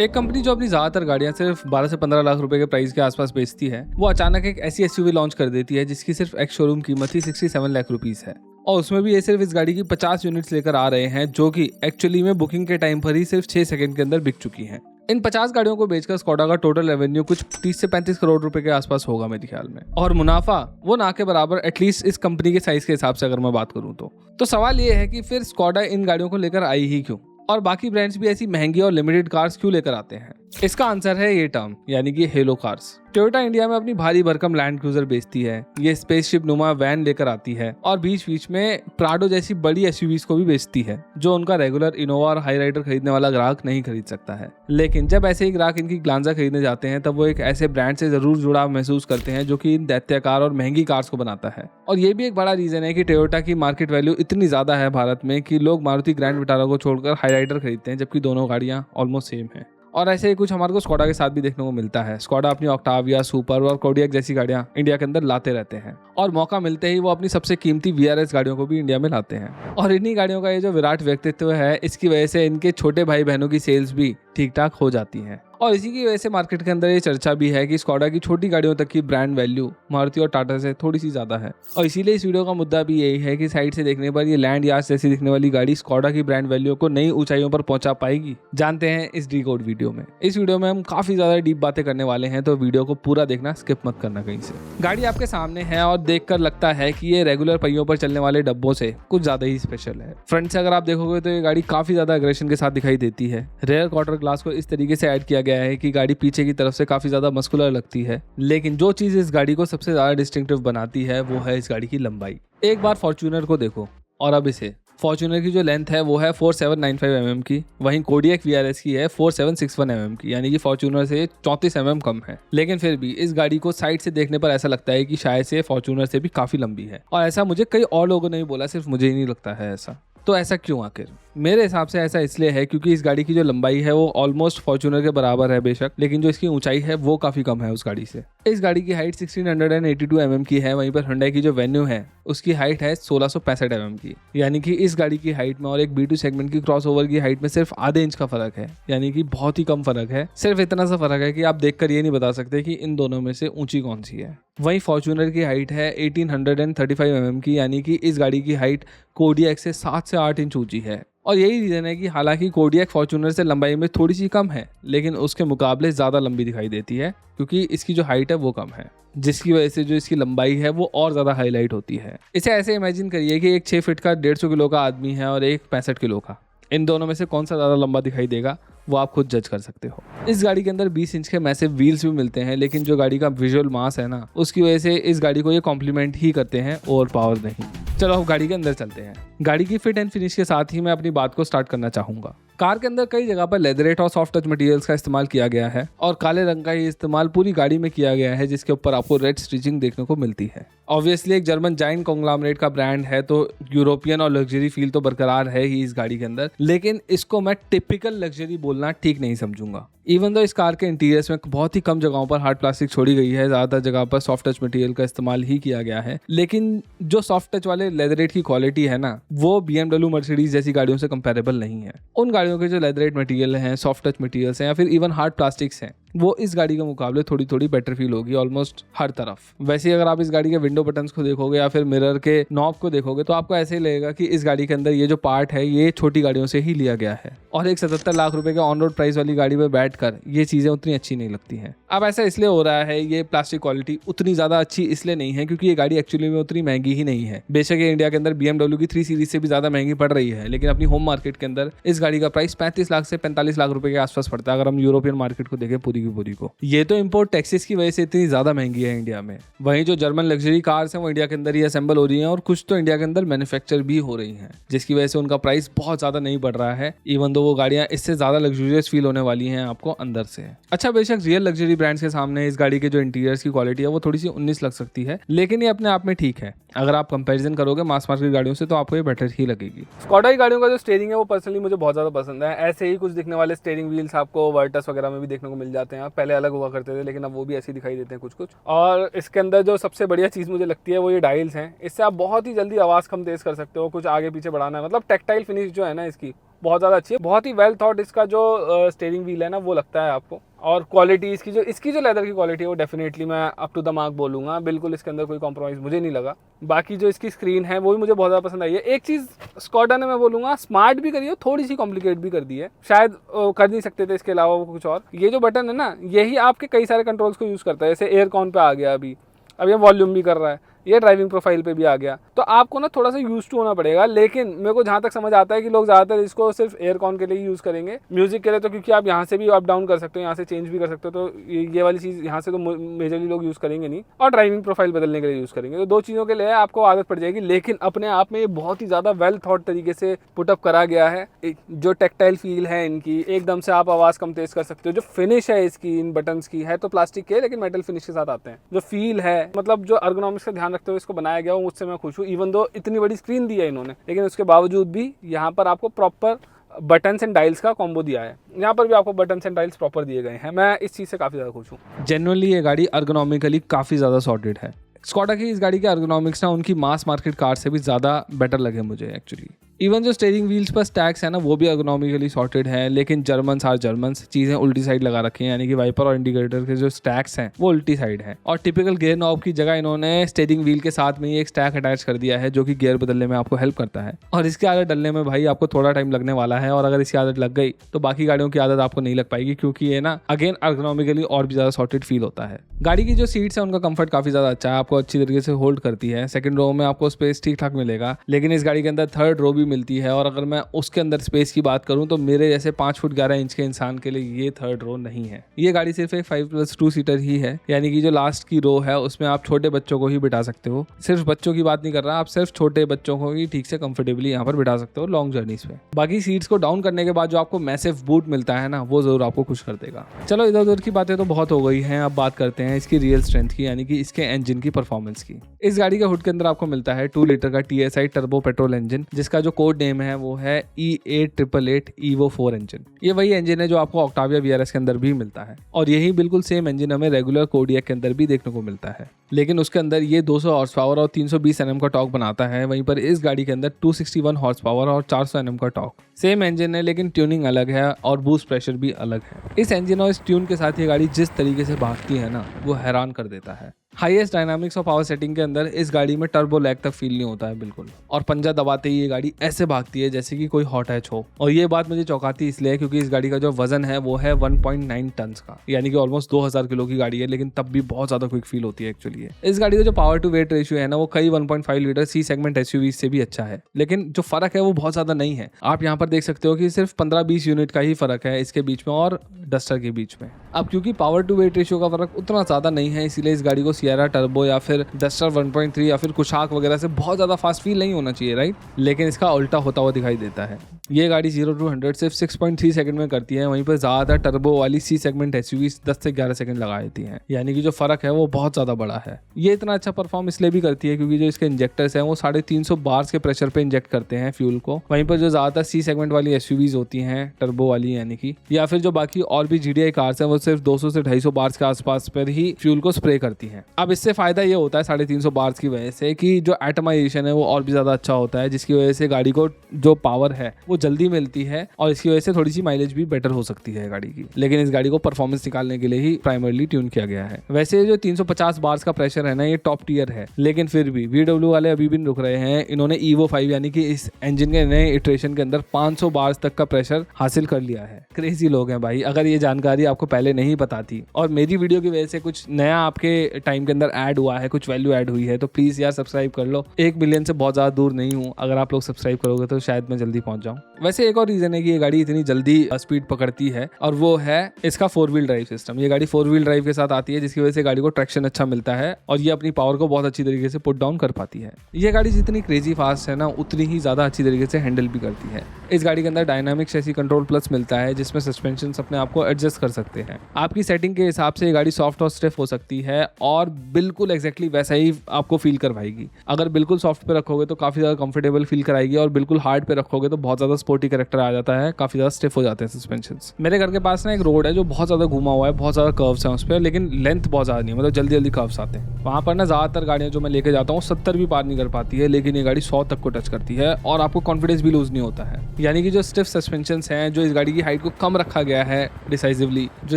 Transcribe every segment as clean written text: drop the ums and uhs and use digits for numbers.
एक कंपनी जो अपनी ज्यादातर गाड़ियां सिर्फ 12 से 15 लाख रुपए के प्राइस के आसपास बेचती है, वो अचानक एक ऐसी एसयूवी लॉन्च कर देती है जिसकी सिर्फ एक शोरूम कीमत ही 67 लाख रुपीस है। और उसमें भी ये सिर्फ इस गाड़ी की 50 यूनिट्स लेकर आ रहे हैं, जो कि एक्चुअली में बुकिंग के टाइम पर ही सिर्फ 6 सेकंड के अंदर बिक चुकी हैं। इन 50 गाड़ियों को बेचकर स्कोडा का टोटल रेवेन्यू कुछ 30 से 35 करोड़ रुपए के आसपास होगा मेरे ख्याल में, और मुनाफा वो ना के बराबर एटलीस्ट इस कंपनी के साइज के हिसाब से अगर मैं बात करूं तो सवाल ये है कि फिर स्कोडा इन गाड़ियों को लेकर आई ही क्यों, और बाकी ब्रांड्स भी ऐसी महंगी और लिमिटेड कार्स क्यों लेकर आते हैं। इसका आंसर है ये टर्म, यानी कि हेलो कार्स। टोयोटा इंडिया में अपनी भारी भरकम लैंड क्रूजर बेचती है, ये स्पेसशिप नुमा वैन लेकर आती है और बीच बीच में प्राडो जैसी बड़ी एसयूवीज को भी बेचती है, जो उनका रेगुलर इनोवा और हाई राइडर खरीदने वाला ग्राहक नहीं खरीद सकता है। लेकिन जब ऐसे ही ग्राहक इनकी ग्लांजा खरीदने जाते हैं, तब वो एक ऐसे ब्रांड से जरूर जुड़ाव महसूस करते हैं जो कि इन दैत्याकार और महंगी कार्स को बनाता है। और ये भी एक बड़ा रीजन है कि टोयोटा की मार्केट वैल्यू इतनी ज्यादा है भारत में कि लोग मारुति ग्रैंड विटारा को छोड़कर हाई राइडर खरीदते हैं, जबकि दोनों गाड़ियां ऑलमोस्ट सेम है। और ऐसे ही कुछ हमारे को स्कोडा के साथ भी देखने को मिलता है। स्कोडा अपनी ऑक्टाविया, सुपर और कोडियक जैसी गाड़ियां इंडिया के अंदर लाते रहते हैं, और मौका मिलते ही वो अपनी सबसे कीमती वीआरएस गाड़ियों को भी इंडिया में लाते हैं। और इन्हीं गाड़ियों का ये जो विराट व्यक्तित्व है, इसकी वजह से इनके छोटे भाई बहनों की सेल्स भी ठीक ठाक हो जाती हैं। और इसी की वजह से मार्केट के अंदर ये चर्चा भी है कि स्कोडा की छोटी गाड़ियों तक की ब्रांड वैल्यू मारुति और टाटा से थोड़ी सी ज्यादा है। और इसीलिए इस वीडियो का मुद्दा भी यही है कि साइड से देखने पर ये लैंड यार्ड जैसी दिखने वाली गाड़ी स्कोडा की ब्रांड वैल्यू को नई ऊंचाइयों पर पहुंचा पाएगी। जानते हैं इस डीकोड वीडियो में। इस वीडियो में हम काफी ज्यादा डीप बातें करने वाले हैं, तो वीडियो को पूरा देखना, स्किप मत करना कहीं से। गाड़ी आपके सामने है और देखकर लगता है कि ये रेगुलर पहियों पर चलने वाले डब्बों से कुछ ज्यादा ही स्पेशल है। फ्रंट से अगर आप देखोगे तो ये गाड़ी काफी ज्यादा एग्रेशन के साथ दिखाई देती है। रेयर क्वार्टर ग्लास को इस तरीके से ऐड किया गया है कि गाड़ी पीछे की तरफ से काफी ज्यादा मस्कुलर लगती है। लेकिन जो चीज इस गाड़ी को सबसे ज्यादा डिस्टिंक्टिव बनाती है वो है इस गाड़ी की लंबाई। एक बार फॉर्च्यूनर को देखो और अब इसे। फॉर्च्यूनर की जो लेंथ है वो है 4795 mm की, वहीं कोडियक वीआरएस की है 4761 mm की, यानी कि फॉर्च्यूनर से 34 mm कम है। लेकिन फिर भी इस गाड़ी को साइड से देखने पर ऐसा लगता है कि शायद से फॉर्च्यूनर से भी काफी लंबी है, और ऐसा मुझे कई और लोगों ने भी बोला, सिर्फ मुझे ही नहीं लगता है ऐसा। तो ऐसा क्यों आखिर? मेरे हिसाब से ऐसा इसलिए है क्योंकि इस गाड़ी की जो लंबाई है वो ऑलमोस्ट फॉर्च्यूनर के बराबर है बेशक, लेकिन जो इसकी ऊंचाई है वो काफी कम है उस गाड़ी से। इस गाड़ी की हाइट 1682 mm की है, वहीं पर हुंडई की जो वेन्यू है उसकी हाइट है 1665 mm की, यानी कि इस गाड़ी की हाइट में और एक B2 सेगमेंट की क्रॉसओवर की हाइट में सिर्फ आधे इंच का फर्क है, यानी कि बहुत ही कम फर्क है। सिर्फ इतना सा फर्क है कि आप देखकर ये नहीं बता सकते कि इन दोनों में से ऊंची कौन सी है। वहीं फॉर्च्यूनर की हाइट है 1835 mm की, यानी कि इस गाड़ी की हाइट कोडियक से 7 से 8 इंच ऊंची है। और यही रीजन है कि हालांकि कोडियक फॉर्च्यूनर से लंबाई में थोड़ी सी कम है, लेकिन उसके मुकाबले ज्यादा लंबी दिखाई देती है क्योंकि इसकी जो हाइट है वो कम है, जिसकी वजह से जो इसकी लंबाई है वो और ज्यादा हाईलाइट होती है। इसे ऐसे इमेजिन करिए कि एक 6 फीट का 150 किलो का आदमी है और एक 65 किलो का। इन दोनों में से कौन सा ज्यादा लंबा दिखाई देगा वो आप खुद जज कर सकते हो। इस गाड़ी के अंदर 20 इंच के मैसिव व्हील्स भी मिलते हैं, लेकिन जो गाड़ी का विजुअल मास है ना, उसकी वजह से इस गाड़ी को ये कॉम्प्लीमेंट ही करते हैं, ओवर पावर नहीं। चलो अब गाड़ी के अंदर चलते हैं। गाड़ी की फिट एंड फिनिश के साथ ही मैं अपनी बात को स्टार्ट करना चाहूंगा। कार के अंदर कई जगह पर लेदरेट और सॉफ्ट टच मटेरियल्स का इस्तेमाल किया गया है, और काले रंग का ये इस्तेमाल पूरी गाड़ी में किया गया है, जिसके ऊपर आपको रेड स्टिचिंग देखने को मिलती है। ऑब्वियसली एक जर्मन जाइंट कॉन्ग्लोमरेट का ब्रांड है, तो यूरोपियन और लग्जरी फील तो बरकरार है ही इस गाड़ी के अंदर, लेकिन इसको मैं टिपिकल लग्जरी बोलना ठीक नहीं समझूंगा। इवन दो इस कार के इंटीरियर्स में बहुत ही कम जगहों पर हार्ड प्लास्टिक छोड़ी गई है, ज्यादातर जगह पर सॉफ्ट टच मटेरियल का इस्तेमाल ही किया गया है। लेकिन जो सॉफ्ट टच वाले लेदरेट की क्वालिटी है ना, वो BMW, मर्सिडीज जैसी गाड़ियों से कंपेरेबल नहीं है। उन गाड़ियों के जो लेदरेट मटेरियल हैं, सॉफ्ट टच मटेरियल्स हैं, या फिर इवन हार्ड प्लास्टिक्स हैं, वो इस गाड़ी के मुकाबले थोड़ी थोड़ी बेटर फील होगी ऑलमोस्ट हर तरफ। वैसे ही अगर आप इस गाड़ी के विंडो बटन्स को देखोगे या फिर मिरर के नॉब को देखोगे, तो आपको ऐसे ही लगेगा कि इस गाड़ी के अंदर ये जो पार्ट है ये छोटी गाड़ियों से ही लिया गया है, और एक 77 लाख रुपए के ऑन रोड प्राइस वाली गाड़ी में बैठकर ये चीजें उतनी अच्छी नहीं लगती हैं। अब ऐसा इसलिए हो रहा है, ये प्लास्टिक क्वालिटी उतनी ज्यादा अच्छी इसलिए नहीं है क्योंकि ये गाड़ी एक्चुअली में उतनी महंगी ही नहीं है। बेशक ये इंडिया के अंदर BMW की 3 सीरीज से भी ज्यादा महंगी पड़ रही है, लेकिन अपनी होम मार्केट के अंदर इस गाड़ी का प्राइस 35 लाख से 45 लाख रुपए के आसपास पड़ता है, अगर हम यूरोपियन मार्केट को देखें पूरी की पूरी को। ये तो इंपोर्ट टैक्सेस की वजह से इतनी ज्यादा महंगी है इंडिया में। वहीं जो जर्मन लग्जरी कार्स हैं वो इंडिया के अंदर ही असेंबल हो रही हैं, और कुछ तो इंडिया के अंदर मैन्युफैक्चर भी हो रही हैं, जिसकी वजह से उनका प्राइस बहुत ज्यादा नहीं बढ़ रहा है, इवन दो वो गाड़ियां इससे ज्यादा लग्जरियस फील होने वाली हैं आपको अंदर से। अच्छा, बेशक रियल लग्जरी ब्रांड्स के सामने इस गाड़ी के जो इंटीरियर्स की क्वालिटी है वो थोड़ी सी 19 लग सकती है, लेकिन ये अपने आप में ठीक है। अगर आप कंपैरिजन करोगे मास मार्केट गाड़ियों से तो आपको ये बेटर ही लगेगी। स्कोडा की गाड़ियों का जो स्टीयरिंग है वो पर्सनली मुझे बहुत ज्यादा पसंद है। ऐसे ही कुछ दिखने वाले स्टीयरिंग व्हील्स आपको वर्टस वगैरह में भी देखने को मिल जाते हैं। पहले अलग हुआ करते थे, लेकिन अब वो भी ऐसे दिखाई देते हैं कुछ कुछ। और इसके अंदर जो सबसे बढ़िया चीज मुझे लगती है वो ये डायल्स हैं। इससे आप बहुत ही जल्दी आवाज कम तेज कर सकते हो, कुछ आगे पीछे बढ़ाना है, मतलब टेक्टाइल फिनिश जो है ना इसकी बहुत ज़्यादा अच्छी है, बहुत ही वेल थॉट इसका जो स्टीयरिंग व्हील है ना वो लगता है आपको। और क्वालिटी इसकी जो लेदर की क्वालिटी है वो डेफिनेटली मैं अप टू द मार्क बोलूँगा, बिल्कुल इसके अंदर कोई कॉम्प्रोमाइज़ मुझे नहीं लगा। बाकी जो इसकी स्क्रीन है वो भी मुझे बहुत ज़्यादा पसंद आई है। एक चीज़ स्कॉडा ने मैं बोलूँगा स्मार्ट भी करी है, थोड़ी सी कॉम्प्लिकेट भी कर दी है, शायद कर नहीं सकते थे इसके अलावा वो कुछ और। ये जो बटन है ना यही आपके कई सारे कंट्रोल्स को यूज़ करता है, जैसे एयर कॉन पे आ गया अब ये वॉल्यूम भी कर रहा है, ये ड्राइविंग प्रोफाइल पे भी आ गया। तो आपको ना थोड़ा सा यूज टू होना पड़ेगा, लेकिन मेरे को जहाँ तक समझ आता है कि लोग ज़्यादातर इसको सिर्फ एयर कॉन के लिए यूज़ करेंगे। म्यूजिक के लिए तो क्योंकि आप यहाँ से भी अप डाउन कर सकते हो, यहाँ से चेंज भी कर सकते हो, तो ये वाली चीज़ यहाँ से तो मेजरली लोग यूज़ करेंगे नहीं, और ड्राइविंग प्रोफाइल बदलने के लिए यूज़ करेंगे। तो दो चीज़ों के लिए आपको आदत पड़ जाएगी, लेकिन अपने आप में ये बहुत ही ज़्यादा वेल थॉट तरीके से पुटअप करा गया है। जो टेक्टाइल फील है इनकी, एकदम से आप आवाज़ कम तेज़ कर सकते हो। जो फिनिश है इसकी इन बटन्स की है तो प्लास्टिक के, लेकिन मेटल फिनिश के साथ आते हैं। जो फील है, मतलब जो अर्गोनॉमिक्स का ध्यान रखते हुए इसको बनाया गया, मुझसे मैं खुश हूँ। इवन दो इतनी बड़ी स्क्रीन दी है इन्होंने, लेकिन उसके बावजूद भी यहाँ पर आपको प्रॉपर बटन्स एंड डायल्स का कॉम्बो दिया है। यहाँ पर भी आपको बटन्स एंड डायल्स प्रॉपर दिए गए हैं। मैं इस चीज़ से काफ़ी ज़्यादा खुश हूँ। जनरली ये गाड़ी अर्गोनॉमिकली काफ़ी ज़्यादा सॉर्टेड है। स्कॉडा की इस गाड़ी के अर्गोनॉमिक्स ना उनकी मास मार्केट कार से भी ज़्यादा बेटर लगे मुझे एक्चुअली। इवन जो स्टीयरिंग व्हील्स पर स्टैक्स है ना वो भी अर्गोनॉमिकली सॉर्टेड है, लेकिन जर्मन्स आर जर्मन्स, चीज़ें उल्टी साइड लगा रखी हैं, यानी कि वाइपर और इंडिकेटर के जो स्टैक्स हैं वो उल्टी साइड है। और टिपिकल गियर नॉब की जगह इन्होंने स्टीयरिंग व्हील के साथ में ही एक स्टैक अटैच कर दिया है जो कि गियर बदलने में आपको हेल्प करता है। और इसकी आदत डलने में भाई आपको थोड़ा टाइम लगने वाला है, और अगर इसकी आदत लग गई तो बाकी गाड़ियों की आदत आपको नहीं लग पाएगी, क्योंकि ये ना अगेन अर्गोनॉमिकली और भी ज़्यादा सॉर्टेड फील होता है। गाड़ी की जो सीट्स है उनका कंफर्ट काफ़ी ज़्यादा अच्छा है, आपको अच्छी तरीके से होल्ड करती है। सेकंड रो में आपको स्पेस ठीक ठाक मिलेगा, लेकिन इस गाड़ी के अंदर थर्ड रो भी मिलती है, और अगर मैं उसके अंदर स्पेस की बात करूं तो मेरे जैसे 5 फुट 11 इंच के इंसान के लिए ये थर्ड रो नहीं है। ये गाड़ी सिर्फ एक 5+2 सीटर ही है, यानी कि जो लास्ट की रो है उसमें आप छोटे बच्चों को ही बिठा सकते हो। सिर्फ बच्चों की बात नहीं कर रहा, आप सिर्फ छोटे बच्चों को ही ठीक से कंफर्टेबली यहाँ पर बिठा सकते हो लॉन्ग जर्नीज पे। बाकी सीट्स को डाउन करने के बाद जो आपको मैसिव बूट मिलता है ना वो जरूर आपको खुश कर देगा। चलो इधर उधर की बातें तो बहुत हो गई हैं, अब बात करते हैं इसकी रियल स्ट्रेंथ की, यानी कि इसके इंजन की परफॉर्मेंस की। इस गाड़ी के हुड के अंदर आपको मिलता है 2 लीटर का TSI टर्बो पेट्रोल इंजन, जिसका जो कोड नेम है वो है E8888 EVO 4 इंजन। ये वही इंजन है जो आपको ऑक्टाविया VRS के अंदर भी मिलता है, और यही बिल्कुल सेम इंजन हमें रेगुलर कोडियक के अंदर भी देखने को मिलता है, लेकिन उसके अंदर ये 200 हॉर्स पावर और 320 Nm का टॉर्क बनाता है। वहीं पर इस गाड़ी के अंदर 261 हॉर्स पावर और 400 Nm का टॉर्क। सेम इंजन है लेकिन ट्यूनिंग अलग है और बूस्ट प्रेशर भी अलग है। इस इंजन और इस ट्यून के साथ ये गाड़ी जिस तरीके से भागती है ना वो हैरान कर देता है। हाईएस्ट डायनामिक्स और पावर सेटिंग के अंदर इस गाड़ी में टर्बो लैग तक फील नहीं होता है बिल्कुल, और पंजा दबाते ही ये गाड़ी ऐसे भागती है जैसे कि कोई हॉट हैच हो। और ये बात मुझे चौंकाती इसलिए है क्योंकि इस गाड़ी का जो वजन है वो है 1.9 टन का, यानी कि ऑलमोस्ट 2000 किलो की गाड़ी है, लेकिन तब भी बहुत ज्यादा क्विक फील होती है एक्चुअली। इस गाड़ी का जो पावर टू वेट रेशियो है ना वो कई 1.5 लीटर C सेगमेंट SUV से भी अच्छा है, लेकिन जो फर्क है वो बहुत ज्यादा नहीं है। आप यहाँ पर देख सकते हो कि सिर्फ 15-20 यूनिट का ही फर्क है इसके बीच में और डस्टर के बीच में। अब क्योंकि पावर टू वेट रेशियो का फर्क उतना ज्यादा नहीं है, इसीलिए इस गाड़ी को सियरा टर्बो या फिर डस्टर 1.3 या फिर कुशाक वगैरह से बहुत ज़्यादा फास्ट फील नहीं होना चाहिए, राइट? लेकिन इसका उल्टा होता हुआ दिखाई देता है। ये गाड़ी 0 to 100 सिर्फ 6.3 सेकंड में करती है, वहीं पर ज़्यादातर टर्बो वाली C सेगमेंट SUV 10 से 11 सेकंड लगा देती हैं, यानी कि जो फ़र्क है वो बहुत ज़्यादा बड़ा है। ये इतना अच्छा परफॉर्म इसलिए भी करती है क्योंकि जो इसके इंजेक्टर्स हैं वो 350 बार्स के प्रेशर पे इंजेक्ट करते हैं फ्यूल को। वहीं पर जो ज़्यादातर C सेगमेंट वाली SUVs होती हैं टर्बो वाली, यानी कि या फिर जो बाकी और भी GDI कार्स हैं वो सिर्फ 200 से 250 बार्स के आसपास पर ही फ्यूल को स्प्रे करती हैं। अब इससे फ़ायदा ये होता है 350 बार्स की वजह से कि जो एटमाइजेशन है वो और भी ज़्यादा अच्छा होता है, जिसकी वजह से गाड़ी को जो पावर है वो जल्दी मिलती है और इसकी वजह से थोड़ी सी माइलेज भी बेटर हो सकती है गाड़ी की। लेकिन इस गाड़ी को परफॉर्मेंस निकालने के लिए ही प्राइमरली ट्यून किया गया है। वैसे जो 350 बार्स का प्रेशर है ना ये टॉप टियर है, लेकिन फिर भी VW वाले अभी भी नहीं रुक रहे हैं। इन्होंने EVO 5 यानी कि इस इंजन के नए इटरेशन के अंदर 500 बार्स तक का प्रेशर हासिल कर लिया है। क्रेजी लोग हैं भाई। अगर ये जानकारी आपको पहले नहीं पता थी और मेरी वीडियो की वजह से कुछ नया आपके टाइम के अंदर ऐड हुआ है, कुछ वैल्यू ऐड हुई है, तो प्लीज यार सब्सक्राइब कर लो। 1 मिलियन से बहुत ज्यादा दूर नहीं हूँ, अगर आप लोग सब्सक्राइब करोगे तो शायद मैं जल्दी पहुंच जाऊँ। वैसे एक और रीजन है कि ये गाड़ी इतनी जल्दी स्पीड पकड़ती है और वो है इसका 4 व्हील ड्राइव सिस्टम। ये गाड़ी 4 व्हील ड्राइव के साथ आती है, जिसकी वजह से गाड़ी को ट्रैक्शन अच्छा मिलता है और ये अपनी पावर को बहुत अच्छी तरीके से पुट डाउन कर पाती है। ये गाड़ी जितनी क्रेजी फास्ट है ना उतनी ही ज्यादा अच्छी तरीके से हैंडल भी करती है। इस गाड़ी के अंदर डायनामिक चैसी कंट्रोल प्लस मिलता है, जिसमें सस्पेंशन अपने आप को एडजस्ट कर सकते हैं। आपकी सेटिंग के हिसाब से ये गाड़ी सॉफ्ट और स्टिफ हो सकती है और कार बिल्कुल एग्जैक्टली वैसा ही आपको फील करवाएगी। अगर बिल्कुल सॉफ्ट पे रखोगे तो काफ़ी ज़्यादा कंफर्टेबल फील कराएगी, और बिल्कुल हार्ड पे रखोगे तो बहुत ज़्यादा स्पोर्टी कैरेक्टर आ जाता है, काफ़ी ज़्यादा स्टिफ हो जाते हैं सस्पेंशंस। मेरे घर के पास ना एक रोड है जो बहुत ज़्यादा घुमा हुआ है, बहुत ज़्यादा कर्व्स हैं उस पर, लेकिन लेंथ बहुत ज़्यादा नहीं है, मतलब जल्दी जल्दी कर्व्स आते हैं। वहाँ पर ना ज़्यादातर गाड़ियाँ जो मैं लेके जाता हूँ 70 भी पार नहीं कर पाती है, लेकिन ये गाड़ी 100 तक को टच करती है और आपको कॉन्फिडेंस भी लूज नहीं होता है। यानी कि जो स्टिफ सस्पेंशंस हैं, जो इस गाड़ी की हाइट को कम रखा गया है डिसाइसिवली, जो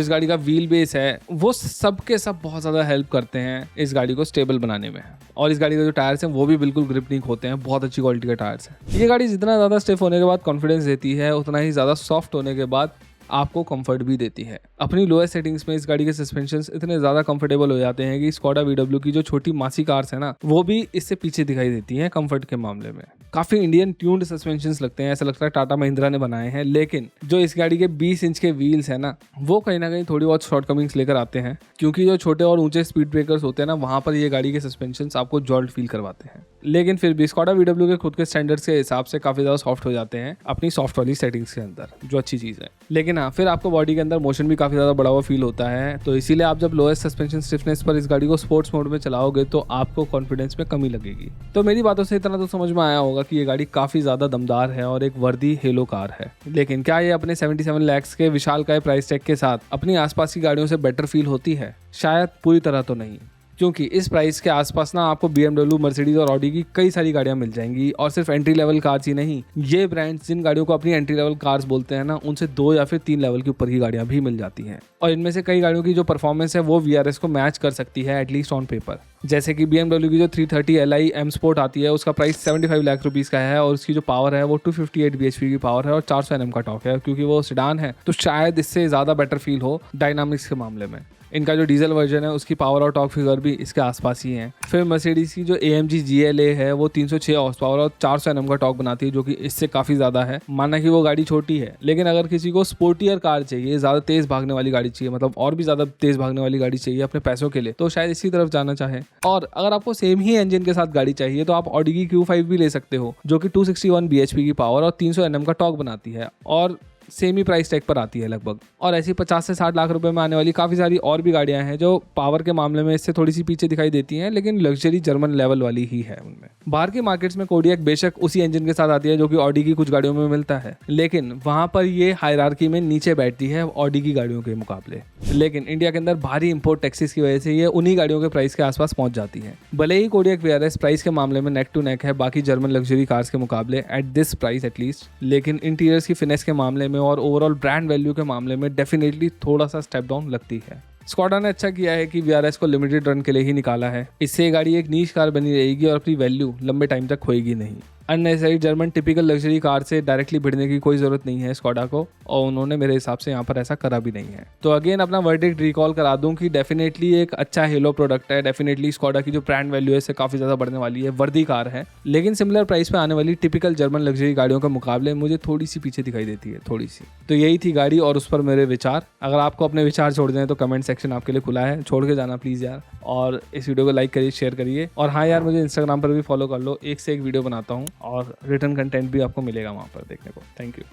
इस गाड़ी का व्हील बेस है, वो सब के सब बहुत ज़्यादा हेल्प करते हैं इस गाड़ी को स्टेबल बनाने में। और इस गाड़ी के जो टायर्स हैं वो भी बिल्कुल ग्रिप नहीं होते हैं, बहुत अच्छी क्वालिटी के टायर्स हैं। ये गाड़ी जितना ज़्यादा स्टिफ होने के बाद कॉन्फिडेंस देती है, उतना ही ज़्यादा सॉफ्ट होने के बाद आपको कंफर्ट भी देती है। अपनी लोएस्ट सेटिंग्स में इस गाड़ी के सस्पेंशंस इतने ज़्यादा कंफर्टेबल हो जाते हैं कि स्कोडा VW की जो छोटी मासी कार्स है ना, वो भी इससे पीछे दिखाई देती हैं कंफर्ट के मामले में। काफ़ी इंडियन ट्यून्ड सस्पेंशंस लगते हैं, ऐसा लगता है टाटा महिंद्रा ने बनाए हैं, लेकिन जो इस गाड़ी के 20 इंच के व्हील्स हैं ना, वो कहीं ना कहीं थोड़ी बहुत शॉर्टकमिंग्स लेकर आते हैं, क्योंकि जो छोटे और ऊंचे स्पीड ब्रेकर्स होते हैं ना, वहाँ पर ये गाड़ी के सस्पेंशंस आपको जॉल्ट फील करवाते हैं। लेकिन फिर भी स्कोडा VW के खुद के स्टैंडर्ड्स के हिसाब से काफ़ी ज़्यादा सॉफ्ट हो जाते हैं अपनी सॉफ्ट वाली सेटिंग्स के अंदर, जो अच्छी चीज़ है। लेकिन हाँ, फिर आपको बॉडी के अंदर मोशन भी काफ़ी ज़्यादा बढ़ा हुआ फील होता है, तो इसीलिए आप जब लोएस्ट सस्पेंशन स्टिफनेस पर इस गाड़ी को स्पोर्ट्स मोड में चलाओगे तो आपको कॉन्फिडेंस में कमी लगेगी। तो मेरी बातों से इतना तो समझ में आया होगा कि ये गाड़ी काफ़ी ज़्यादा दमदार है और एक वर्दी हेलो कार है। लेकिन क्या ये अपने 77 लाख के विशालकाय प्राइस टैग के साथ अपनी आसपास की गाड़ियों से बेटर फील होती है? शायद पूरी तरह तो नहीं, क्योंकि इस प्राइस के आसपास ना आपको BMW, मर्सिडीज और ऑडी की कई सारी गाड़ियां मिल जाएंगी। और सिर्फ एंट्री लेवल कार्स ही नहीं, ये ब्रांड्स जिन गाड़ियों को अपनी एंट्री लेवल कार्स बोलते हैं ना, उनसे 2 या फिर 3 लेवल के ऊपर की गाड़ियां भी मिल जाती हैं। और इनमें से कई गाड़ियों की जो परफॉर्मेंस है वो VRS को मैच कर सकती है, एटलीस्ट ऑन पेपर। जैसे कि BMW की जो 330 Li M Sport आती है, उसका प्राइस 75 लाख रुपीज़ का है, और उसकी जो पावर है वो 258 bhp की पावर है और 400 Nm का टॉर्क है। क्योंकि वो सेडान है तो शायद इससे ज़्यादा बेटर फील हो डायनामिक्स के मामले में। इनका जो डीजल वर्जन है उसकी पावर और टॉर्क फिगर भी इसके आसपास ही है। फिर मर्सिडीज की जो AMG GLA है वो 306 हॉर्स पावर और 400 Nm का टॉर्क बनाती है, जो कि इससे काफ़ी ज़्यादा है। माना कि वो गाड़ी छोटी है, लेकिन अगर किसी को स्पोर्टियर कार चाहिए, ज़्यादा तेज़ भागने वाली गाड़ी चाहिए, मतलब और भी ज़्यादा तेज़ भागने वाली गाड़ी चाहिए अपने पैसों के लिए, तो शायद इसी तरफ जाना चाहे। और अगर आपको सेम ही इंजन के साथ गाड़ी चाहिए तो आप ऑडी की Q5 भी ले सकते हो, जो कि 261 bhp की पावर और 300 Nm का टॉर्क बनाती है और सेम ही प्राइस टैग पर आती है लगभग। और ऐसी 50 से 60 लाख रुपए में आने वाली काफ़ी सारी और भी गाड़ियां हैं जो पावर के मामले में इससे थोड़ी सी पीछे दिखाई देती हैं, लेकिन लग्जरी जर्मन लेवल वाली ही है उनमें। बाहर की मार्केट्स में कोडियक बेशक उसी इंजन के साथ आती है जो कि ऑडी की कुछ गाड़ियों में मिलता है, लेकिन वहां पर ये हायरार्की में नीचे बैठती है ऑडी की गाड़ियों के मुकाबले। लेकिन इंडिया के अंदर भारी इंपोर्ट टैक्सेस की वजह से ये उन्हीं गाड़ियों के प्राइस के आसपास पहुंच जाती है। भले ही कोडियक VRS प्राइस के मामले में नेक टू नेक है बाकी जर्मन लग्जरी कार्स के मुकाबले, एट दिस प्राइस एटलीस्ट, लेकिन इंटीरियर्स की फिनेस के मामले में और ओवरऑल ब्रांड वैल्यू के मामले में डेफिनेटली थोड़ा सा स्टेप डाउन लगती है। स्कोडा ने अच्छा किया है कि VRS को लिमिटेड रन के लिए ही निकाला है। इससे ये गाड़ी एक नीश कार बनी रहेगी और अपनी वैल्यू लंबे टाइम तक खोएगी नहीं। Unnecessary German typical luxury car से डायरेक्टली भिड़ने की कोई ज़रूरत नहीं है स्कोडा को, और उन्होंने मेरे हिसाब से यहाँ पर ऐसा करा भी नहीं है। तो अगेन अपना वर्डिक्ट रिकॉल करा दूं कि डेफिनेटली एक अच्छा हेलो प्रोडक्ट है। डेफिनेटली स्कोडा की जो ब्रांड वैल्यू है इससे काफ़ी ज़्यादा बढ़ने वाली है, वर्दी कार है, लेकिन सिमिलर प्राइस में आने वाली टिपिकल जर्मन लग्जरी गाड़ियों के मुकाबले मुझे थोड़ी सी पीछे दिखाई देती है, थोड़ी सी। तो यही थी गाड़ी और उस पर मेरे विचार। अगर आपको अपने विचार छोड़ने हैं तो कमेंट सेक्शन आपके लिए खुला है, छोड़ के जाना प्लीज़ यार। और इस वीडियो को लाइक करिए, शेयर करिए, और हाँ यार मुझे इंस्टाग्राम पर भी फॉलो कर लो, एक से एक वीडियो बनाता हूँ और रिटर्न कंटेंट भी आपको मिलेगा वहाँ पर देखने को। Thank you.